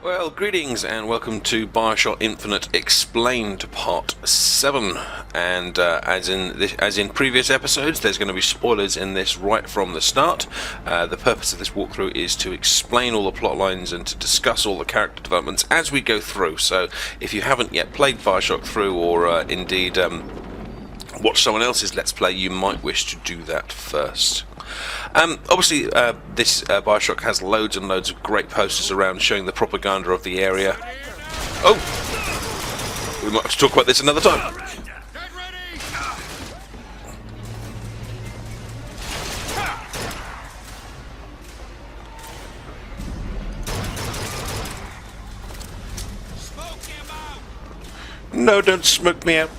Well, greetings and welcome to Bioshock Infinite Explained Part 7. And as in previous episodes, there's going to be spoilers in this right from the start. The purpose of this walkthrough is to explain all the plot lines and to discuss all the character developments as we go through. So if you haven't yet played Bioshock through, or indeed watched someone else's Let's Play, you might wish to do that first. Obviously, this Bioshock has loads and loads of great posters around showing the propaganda of the area. Oh! We might have to talk about this another time. No, don't smoke me out.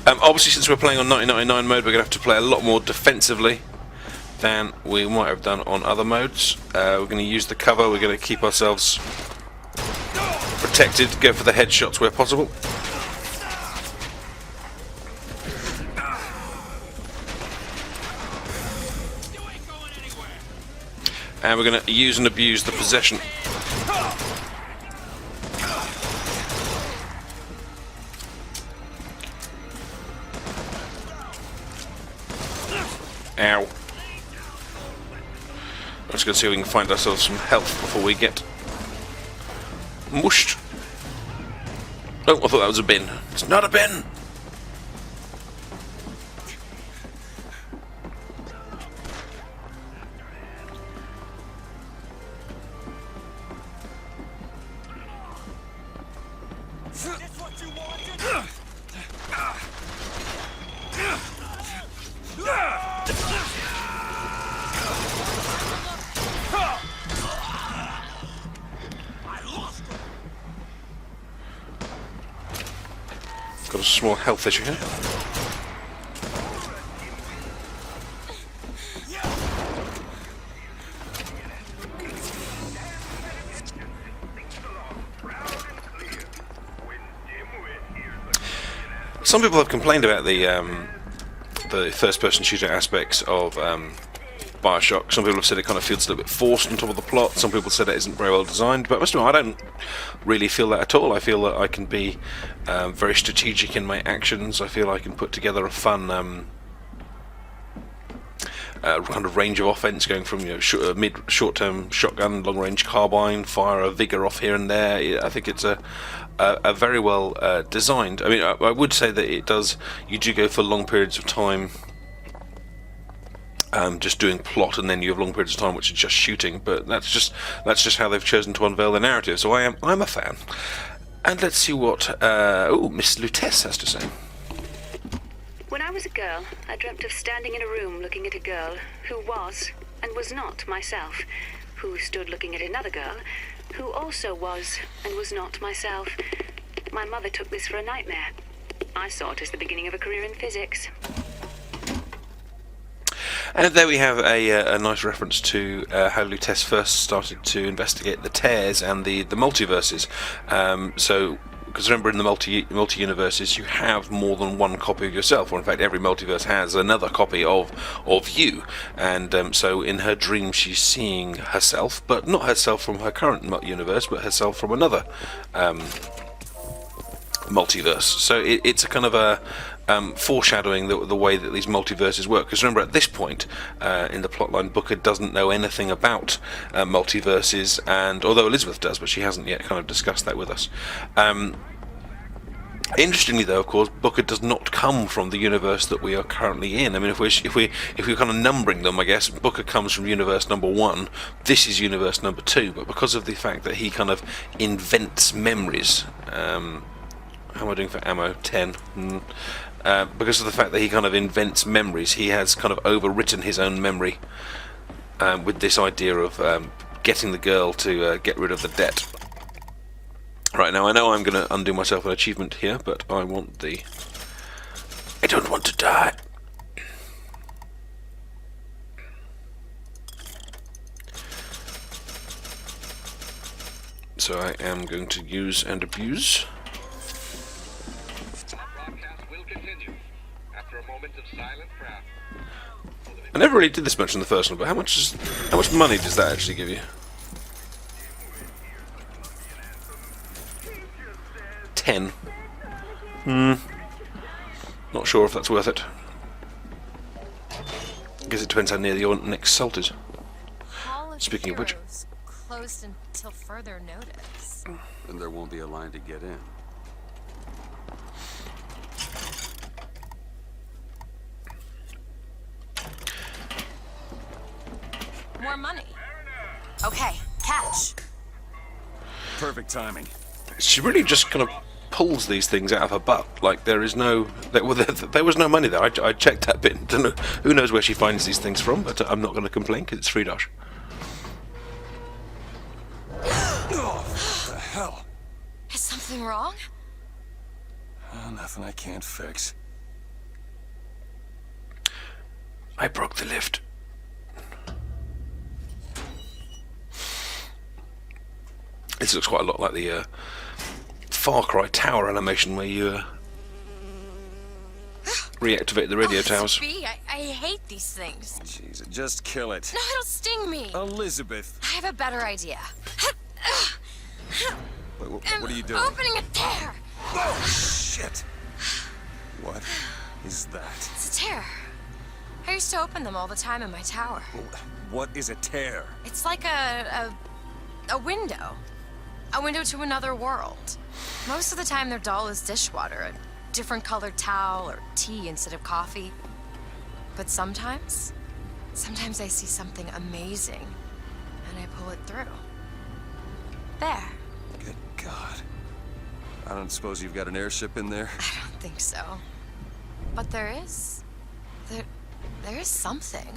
Obviously, since we're playing on 1999 mode, we're going to have to play a lot more defensively than we might have done on other modes. We're going to use the cover, we're going to keep ourselves protected, go for the headshots where possible. And we're going to use and abuse the possession. Ow. Let's go see if we can find ourselves some health before we get mushed. Oh, I thought that was a bin. It's not a bin! Got a small health issue here. Some people have complained about the first-person shooter aspects of Bioshock. Some people have said it kind of feels a little bit forced on top of the plot. Some people said it isn't very well designed, but most of all, I don't really feel that at all. I feel that I can be very strategic in my actions. I feel I can put together a fun kind of range of offense, going from short-term shotgun, long-range carbine, fire a vigor off here and there. I think it's a very well designed. I mean, I would say that it does. You do go for long periods of time. Just doing plot, and then you have long periods of time which are just shooting. But that's just how they've chosen to unveil the narrative. So I'm a fan. And let's see what Miss Lutece has to say. When I was a girl, I dreamt of standing in a room looking at a girl who was and was not myself, who stood looking at another girl who also was and was not myself. My mother took this for a nightmare. I saw it as the beginning of a career in physics. And there we have a nice reference to how Lutece first started to investigate the tears and the multiverses. So, because remember, in the multi-universes, you have more than one copy of yourself, or in fact, every multiverse has another copy of you. And so, in her dream, she's seeing herself, but not herself from her current universe, but herself from another multiverse. So it's a kind of a foreshadowing the way that these multiverses work. Because remember, at this point in the plotline, Booker doesn't know anything about multiverses, and although Elizabeth does, but she hasn't yet kind of discussed that with us. Interestingly, though, of course, Booker does not come from the universe that we are currently in. I mean, if we're kind of numbering them, I guess Booker comes from universe number 1. This is universe number 2. But because of the fact that he kind of invents memories. How am I doing for ammo? 10. Because of the fact that he kind of invents memories, he has kind of overwritten his own memory with this idea of getting the girl to get rid of the debt. Right, now I know I'm going to undo myself an achievement here, but I want the... I don't want to die. So I am going to use and abuse. I never really did this much in the first one, but how much money does that actually give you? 10. Not sure if that's worth it. I guess it depends how near your next salt is. Speaking of which, closed until further notice. Then there won't be a line to get in. More money. Okay, catch. Perfect timing. she really just kind of pulls these things out of her butt. Like there was no money there. I checked that bit. Don't know, who knows where she finds these things from, but I'm not going to complain because it's free dosh. Oh, what the hell? Is something wrong? Oh, nothing I can't fix. I broke the lift. This looks quite a lot like the Far Cry tower animation where you reactivate the radio towers. I hate these things. Jeez, just kill it. No, it'll sting me. Elizabeth. I have a better idea. Wait, what are you doing? Opening a tear. Oh, shit. What is that? It's a tear. I used to open them all the time in my tower. What is a tear? It's like a window. A window to another world. Most of the time they're dull as dishwater, a different colored towel or tea instead of coffee. But sometimes I see something amazing and I pull it through. There. Good God. I don't suppose you've got an airship in there? I don't think so. But there is. There is something.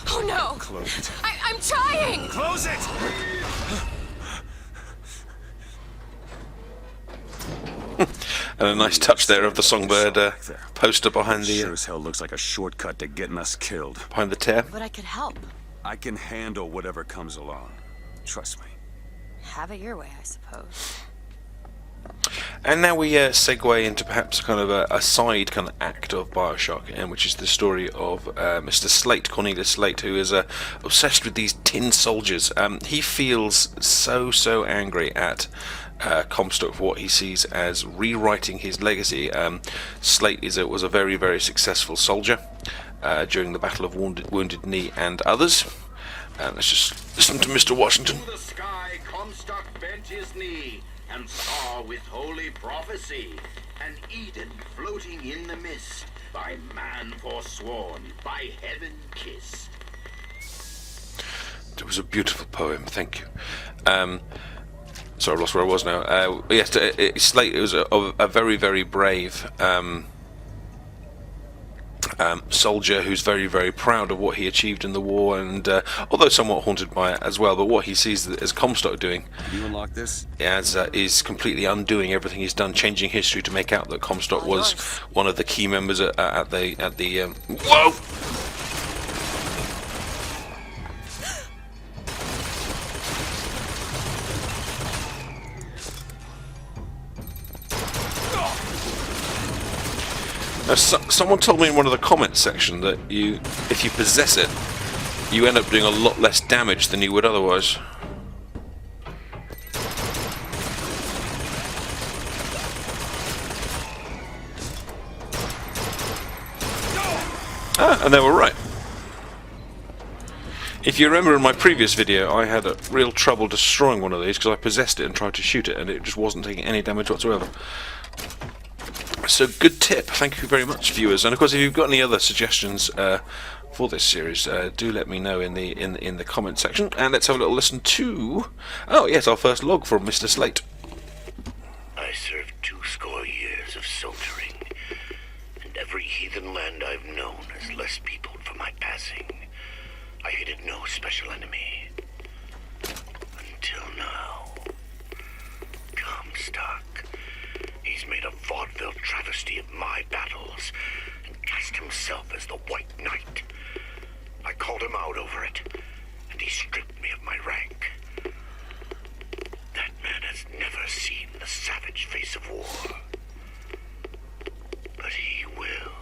Oh no! Close it. I'm trying! Close it! And a nice touch there of the songbird poster behind the Sure as hell looks like a shortcut to getting us killed. behind the tear. But I could help. I can handle whatever comes along. Trust me. Have it your way, I suppose. And now we segue into perhaps kind of a side kind of act of Bioshock, which is the story of Mr. Slate, Cornelius Slate, who is obsessed with these tin soldiers. He feels so angry at Comstock for what he sees as rewriting his legacy. Slate was a very successful soldier during the Battle of Wounded Knee and others. Let's just listen to Mr. Washington. To the sky, Comstock bent his knee and saw with holy prophecy an Eden floating in the mist, by man forsworn, by heaven kissed. It was a beautiful poem, thank you. Sorry, I lost where I was now. Yes, Slate was a very brave soldier who's very proud of what he achieved in the war, and although somewhat haunted by it as well, but what he sees as Comstock doing Can you unlock this? is completely undoing everything he's done, changing history to make out that Comstock was one of the key members at the whoa! Now, someone told me in one of the comments section that if you possess it, you end up doing a lot less damage than you would otherwise. And they were right. If you remember in my previous video, I had a real trouble destroying one of these because I possessed it and tried to shoot it, and it just wasn't taking any damage whatsoever. So good tip, thank you very much, viewers. And of course, if you've got any other suggestions for this series, do let me know in the comment section. And let's have a little listen to our first log from Mr. Slate. I served 20 years of soldiering, and every heathen land I've known has less peopled for my passing. I hated no special enemy. Until now. Comstock. He's made a vaudeville travesty of my battles and cast himself as the White Knight. I called him out over it, and he stripped me of my rank. That man has never seen the savage face of war. But he will.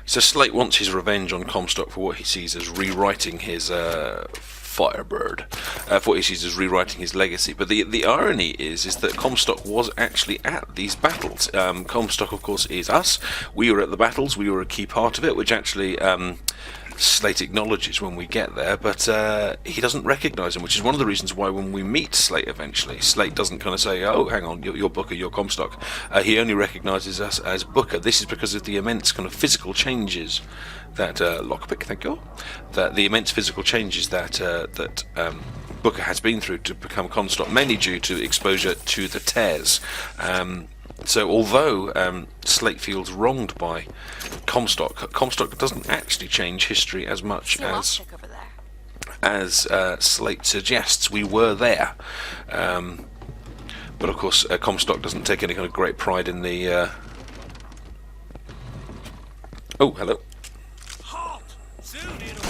So Slate wants his revenge on Comstock for what he sees as rewriting his Firebird, for what he sees as rewriting his legacy. But the irony is that Comstock was actually at these battles. Comstock, of course, is us. We were at the battles. We were a key part of it, which actually Slate acknowledges when we get there, but he doesn't recognise him, which is one of the reasons why when we meet Slate eventually, Slate doesn't kind of say, oh, hang on, you're Booker, you're Comstock. He only recognises us as Booker. This is because of the immense kind of physical changes that lockpick, thank you, that the immense physical changes that Booker has been through to become Comstock, mainly due to exposure to the tears. So although Slate feels wronged by Comstock doesn't actually change history as much as Slate suggests. We were there. But of course Comstock doesn't take any kind of great pride in the... Oh, hello. Halt! Soon it'll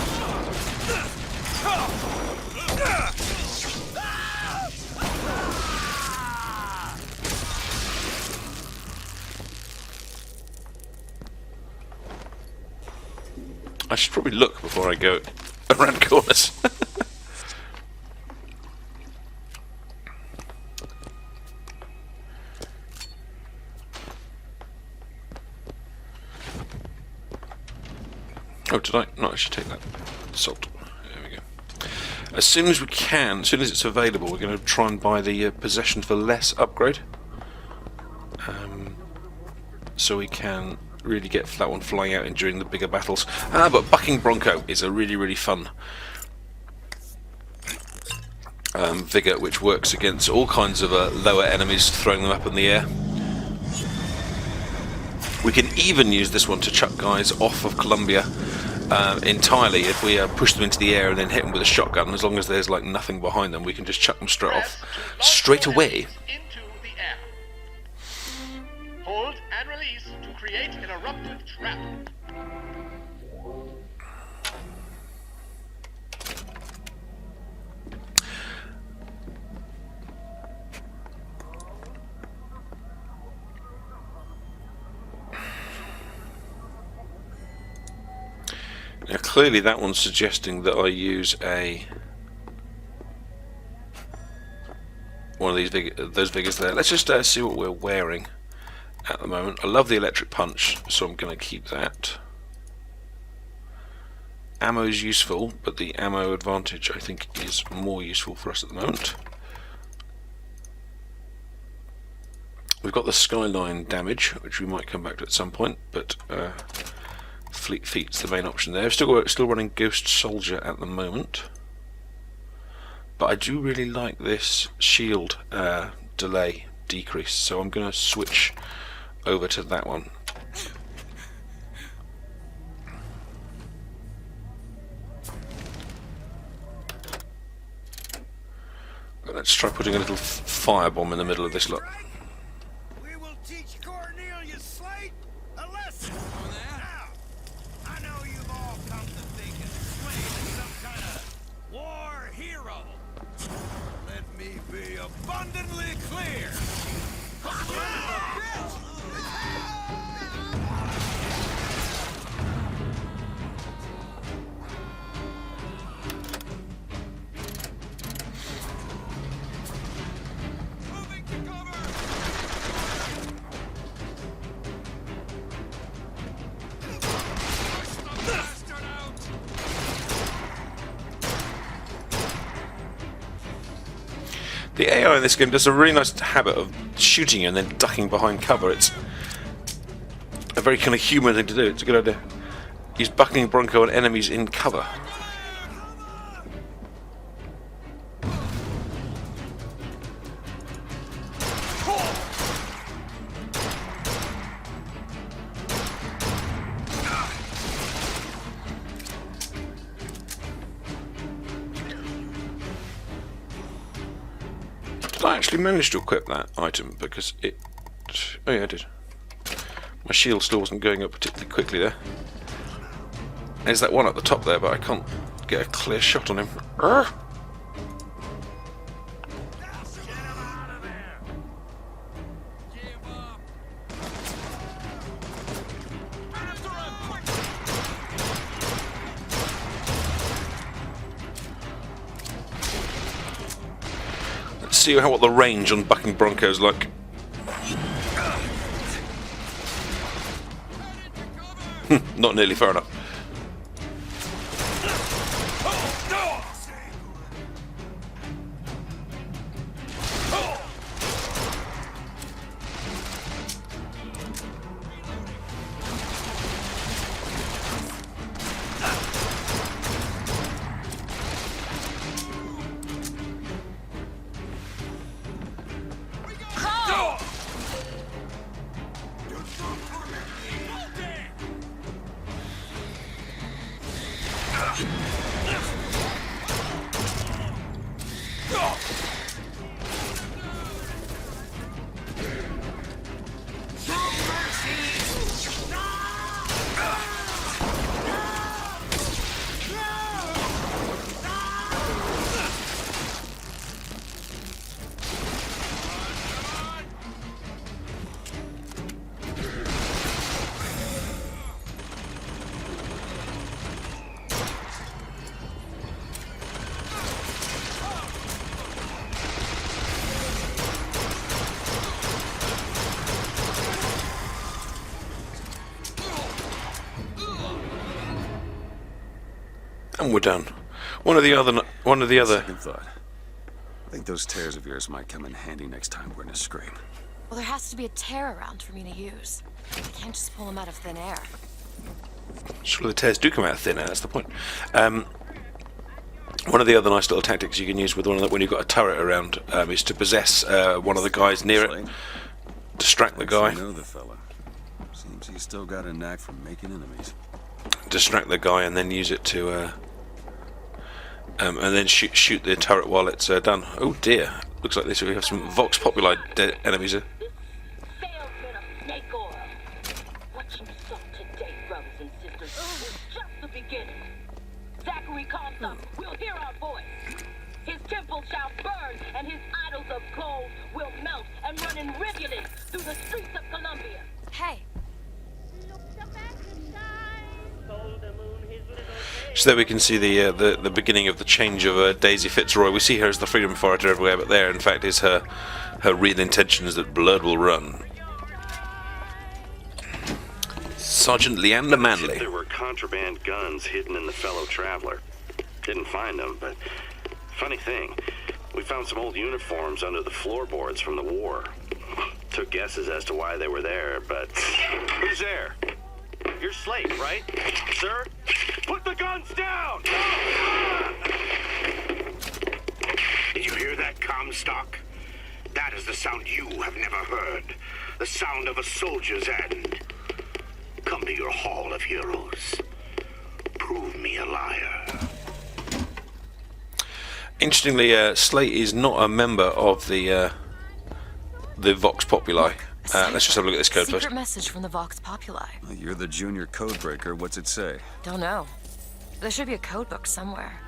I should probably look before I go around corners. Oh, did I? No, I should take that salt. There we go. As soon as we can, as soon as it's available, we're going to try and buy the Possession for Less upgrade. So we can really get that one flying out in during the bigger battles. But Bucking Bronco is a really, really fun vigor, which works against all kinds of lower enemies, throwing them up in the air. We can even use this one to chuck guys off of Columbia entirely. If we push them into the air and then hit them with a shotgun, as long as there's like nothing behind them, we can just chuck them straight off, straight away. Into the air. Hold and release to create an eruptive trap. Now clearly that one's suggesting that I use one of these those vigors there. Let's just see what we're wearing at the moment. I love the electric punch, so I'm going to keep that. Ammo's useful, but the ammo advantage I think is more useful for us at the moment. We've got the skyline damage, which we might come back to at some point, but Fleet Feet's the main option there. Still running Ghost Soldier at the moment, but I do really like this shield delay decrease, so I'm going to switch over to that one. Let's try putting a little firebomb in the middle of this lot. We will teach Cornelius Slate a lesson. Now, I know you've all come to think of Slate as some kind of war hero. Let me be abundantly clear. Moving to cover. Push the bastard out. The AI in this game does a really nice habit of shooting you and then ducking behind cover. It's a very kind of human thing to do. It's a good idea. Use Bucking Bronco on enemies in cover. I actually managed to equip that item because it... Oh yeah, I did. My shield still wasn't going up particularly quickly there. There's that one at the top there, but I can't get a clear shot on him. Urgh. see what the range on bucking Bronco's like. Not nearly far enough. And we're done. One of the other. Second thought. I think those tears of yours might come in handy next time we're in a scrape. Well, there has to be a tear around for me to use. I can't just pull them out of thin air. Surely the tears do come out of thin air. That's the point. One of the other nice little tactics you can use with when you've got a turret around is to possess one of the guys near it, distract the guy. I know the fella. Seems he's still got a knack for making enemies. Distract the guy and then use it to, and then shoot the turret while it's done. Oh dear! Looks like this. We have some Vox Populi enemies here. Salesman of snake oil. What you saw today, brothers and sisters, was just the beginning. Zachary Comstock will hear our voice. His temple shall burn, and his idols of gold will melt and run in rivulets through the streets of Columbia. Hey. So there we can see the beginning of the change of Daisy Fitzroy. We see her as the freedom fighter everywhere, but there, in fact, is her real intention is that blood will run. Sergeant Leander Manley. There were contraband guns hidden in the fellow traveler. Didn't find them, but funny thing, we found some old uniforms under the floorboards from the war. Took guesses as to why they were there, but who's there? You're Slate, right? Sir? Put the guns down! Did you hear that, Comstock? That is the sound you have never heard. The sound of a soldier's end. Come to your Hall of Heroes. Prove me a liar. Interestingly, Slate is not a member of the Vox Populi. Let's just have a look at this code Secret first. message from the Vox Populi. Well, you're the junior code breaker. What's it say? Don't know. There should be a code book somewhere.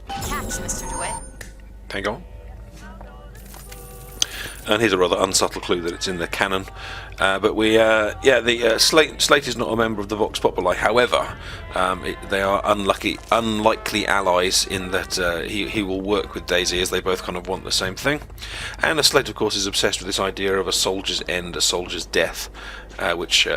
Catch, Mr. DeWitt. Hang on. And here's a rather unsubtle clue that it's in the canon. But Slate is not a member of the Vox Populi. However, they are unlikely allies in that he will work with Daisy, as they both kind of want the same thing. And Slate, of course, is obsessed with this idea of a soldier's end, a soldier's death, which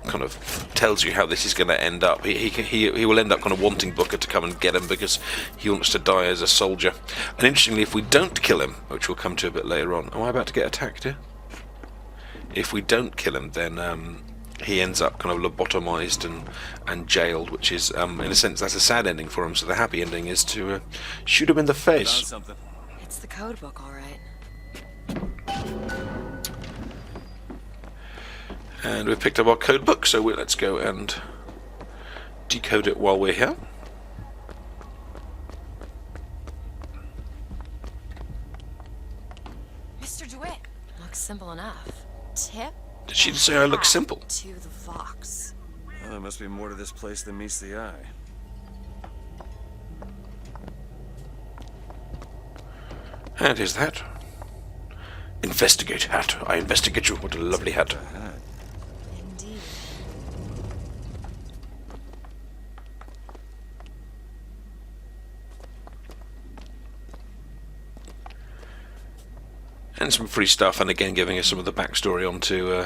kind of tells you how this is going to end up. He will end up kind of wanting Booker to come and get him because he wants to die as a soldier. And interestingly, if we don't kill him, which we'll come to a bit later on, am I about to get attacked here? If we don't kill him, then he ends up kind of lobotomized and jailed, which is, in a sense, that's a sad ending for him. So the happy ending is to shoot him in the face. Something. It's the code book, all right. And we've picked up our code book, so let's go and decode it while we're here. Mr. DeWitt. Looks simple enough. Tip. Did she say I look simple? To the Vox. Well, there must be more to this place than meets the eye. And here's the hat. Investigate hat. I investigate you. What a lovely hat. Indeed. and some free stuff, and again giving us some of the backstory onto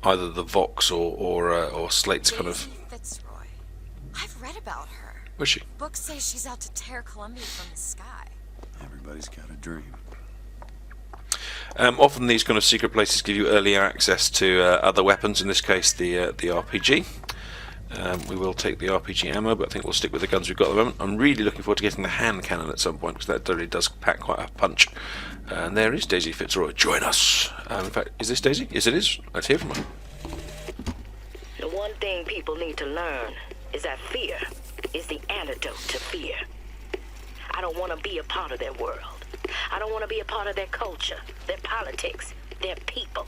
either the Vox or Slate's kind of. Fitzroy. I've read about her. Was she? Books say she's out to tear Columbia from the sky. Everybody's got a dream. Often these kind of secret places give you early access to other weapons. In this case, the RPG. We will take the RPG ammo, but I think we'll stick with the guns we've got at the moment. I'm really looking forward to getting the hand cannon at some point, because that really does pack quite a punch. And there is Daisy Fitzroy. Join us. In fact, is this Daisy? Yes, it is. Let's hear from her. The one thing people need to learn is that fear is the antidote to fear. I don't want to be a part of their world. I don't want to be a part of their culture, their politics, their people.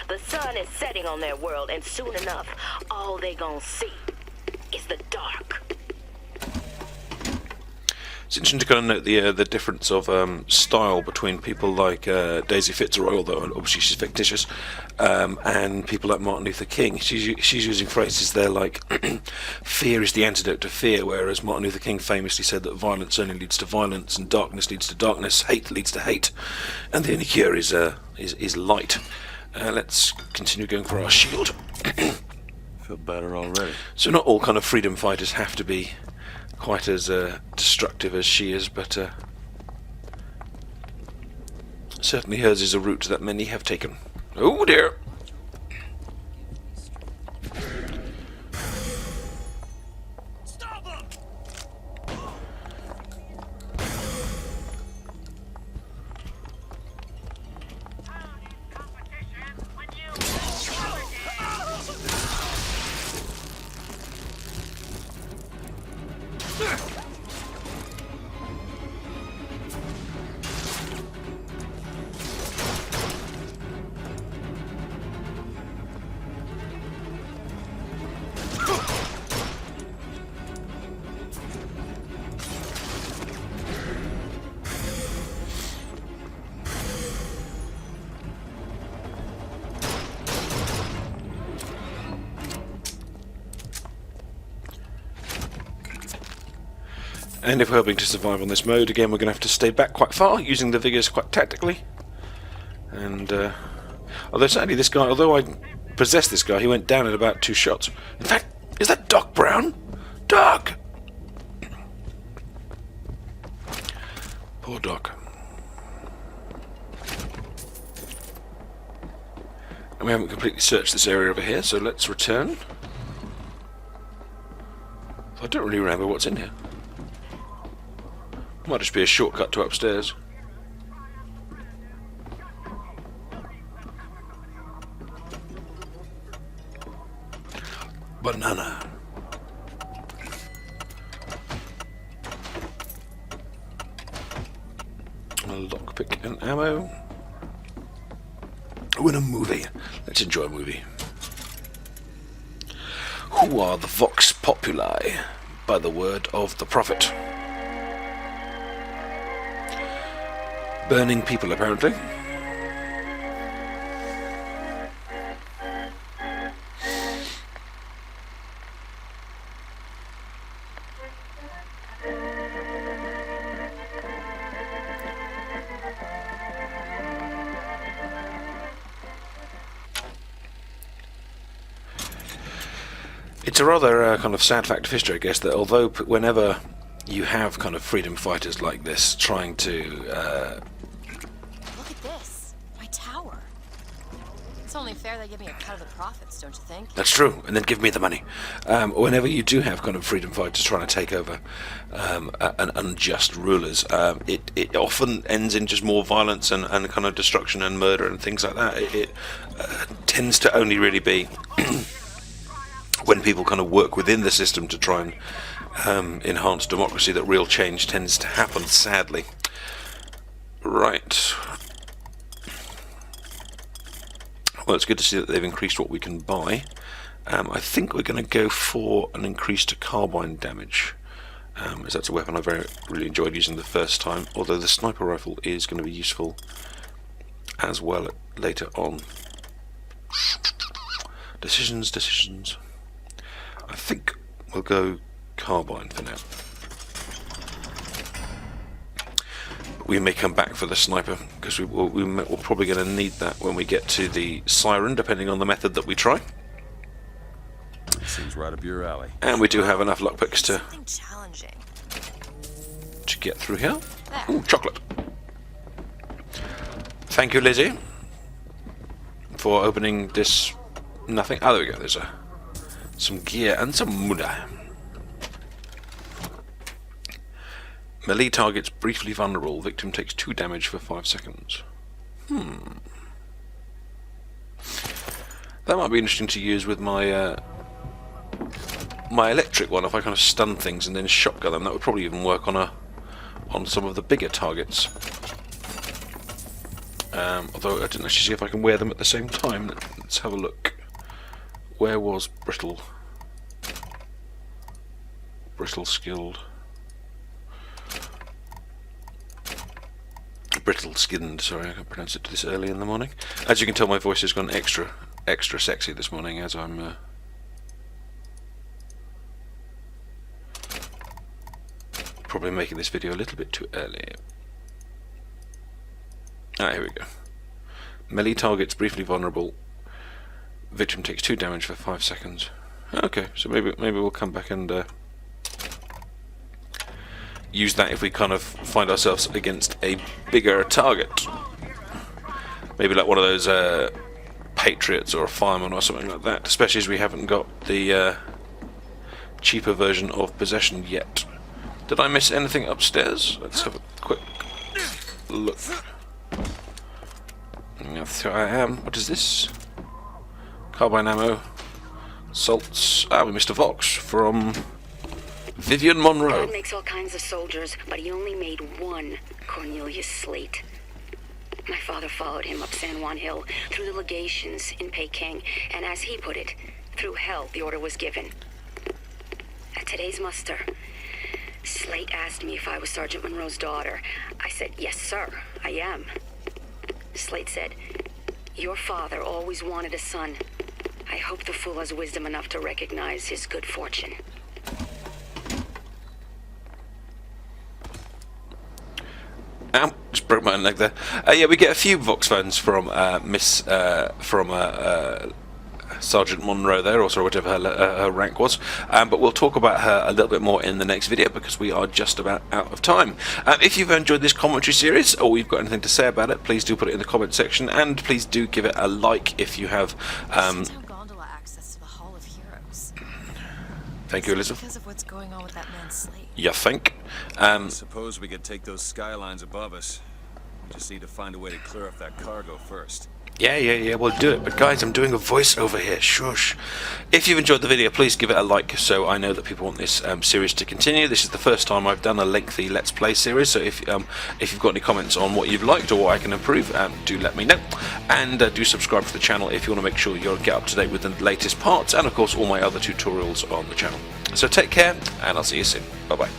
The sun is setting on their world, and soon enough, all they gonna see is the dark. It's interesting to kind of note the difference of style between people like Daisy Fitzroy, although obviously she's fictitious, and people like Martin Luther King. She's using phrases there like fear is the antidote to fear, whereas Martin Luther King famously said that violence only leads to violence, and darkness leads to darkness, hate leads to hate, and the only cure is light. Let's continue going for our shield. Feel better already. So not all kind of freedom fighters have to be quite as destructive as she is, but certainly hers is a route that many have taken. Oh dear! Stop him! And if we're hoping to survive on this mode, again we're going to have to stay back quite far, using the vigors quite tactically. And although sadly this guy, although I possessed this guy, he went down in about 2 shots. In fact, is that Doc Brown? Doc! Poor Doc. And we haven't completely searched this area over here, so let's return. I don't really remember what's in here. Might just be a shortcut to upstairs. Banana. A lockpick and ammo. Oh, in a movie. Let's enjoy a movie. Who are the Vox Populi? By the word of the Prophet. Burning people, apparently. It's a rather kind of sad fact of history, I guess, that although whenever you have kind of freedom fighters like this trying to Look at this. My tower. It's only fair they give me a cut of the profits, don't you think? That's true, and then give me the money. Whenever you do have kind of freedom fighters trying to take over an unjust rulers, it often ends in just more violence and kind of destruction and murder and things like that. It tends to only really be when people kind of work within the system to try and enhance democracy that real change tends to happen, sadly. Right. Well, it's good to see that they've increased what we can buy. I think we're going to go for an increased carbine damage, as that's a weapon I really enjoyed using the first time, although the sniper rifle is going to be useful as well later on. Decisions. I think we'll go carbine for now. we may come back for the sniper, because we're probably going to need that when we get to the siren, depending on the method that we try. Seems right up your alley. And we do have enough lockpicks Something challenging. to get through here. There. Ooh, chocolate. Thank you, Lizzie, for opening this nothing. Oh, there we go. There's some gear and some muda. Melee targets briefly vulnerable. Victim takes 2 damage for 5 seconds. That might be interesting to use with my my electric one. If I kind of stun things and then shotgun them, that would probably even work on some of the bigger targets. Although I didn't actually see if I can wear them at the same time. Let's have a look. Where was Brittle? Brittle skilled. Brittle skinned, sorry, I can't pronounce it this early in the morning. As you can tell, my voice has gone extra sexy this morning as I'm probably making this video a little bit too early. Ah, here we go. Melee targets briefly vulnerable. Victim takes 2 damage for 5 seconds. Okay, so maybe we'll come back and use that if we kind of find ourselves against a bigger target. Maybe like one of those Patriots or a Fireman or something like that, especially as we haven't got the cheaper version of Possession yet. Did I miss anything upstairs? Let's have a quick look. Yes, here I am. What is this? Carbine ammo. Salts. Ah, we missed a Vox from Vivian Monroe. God makes all kinds of soldiers, but he only made one Cornelius Slate. My father followed him up San Juan Hill, through the legations in Peking, and as he put it, through hell the order was given. At today's muster, Slate asked me if I was Sergeant Monroe's daughter. I said, yes, sir, I am. Slate said, your father always wanted a son. I hope the fool has wisdom enough to recognize his good fortune. Ow, just broke my own leg there. Yeah, we get a few Vox fans from Sergeant Monroe there, or sorry, whatever her rank was. But we'll talk about her a little bit more in the next video because we are just about out of time. If you've enjoyed this commentary series or you've got anything to say about it, please do put it in the comment section, and please do give it a like if you have. Gondola access to the Hall of Heroes. Thank you, Elizabeth. Because of what's going on with that man Slate. You think? Suppose we could take those skylines above us. We just need to find a way to clear up that cargo first. Yeah, we'll do it. But guys, I'm doing a voiceover here. Shush. If you've enjoyed the video, please give it a like so I know that people want this series to continue. This is the first time I've done a lengthy Let's Play series, so if you've got any comments on what you've liked or what I can improve, do let me know. And do subscribe to the channel if you want to make sure you'll get up to date with the latest parts, and of course all my other tutorials on the channel. So take care, and I'll see you soon. Bye-bye.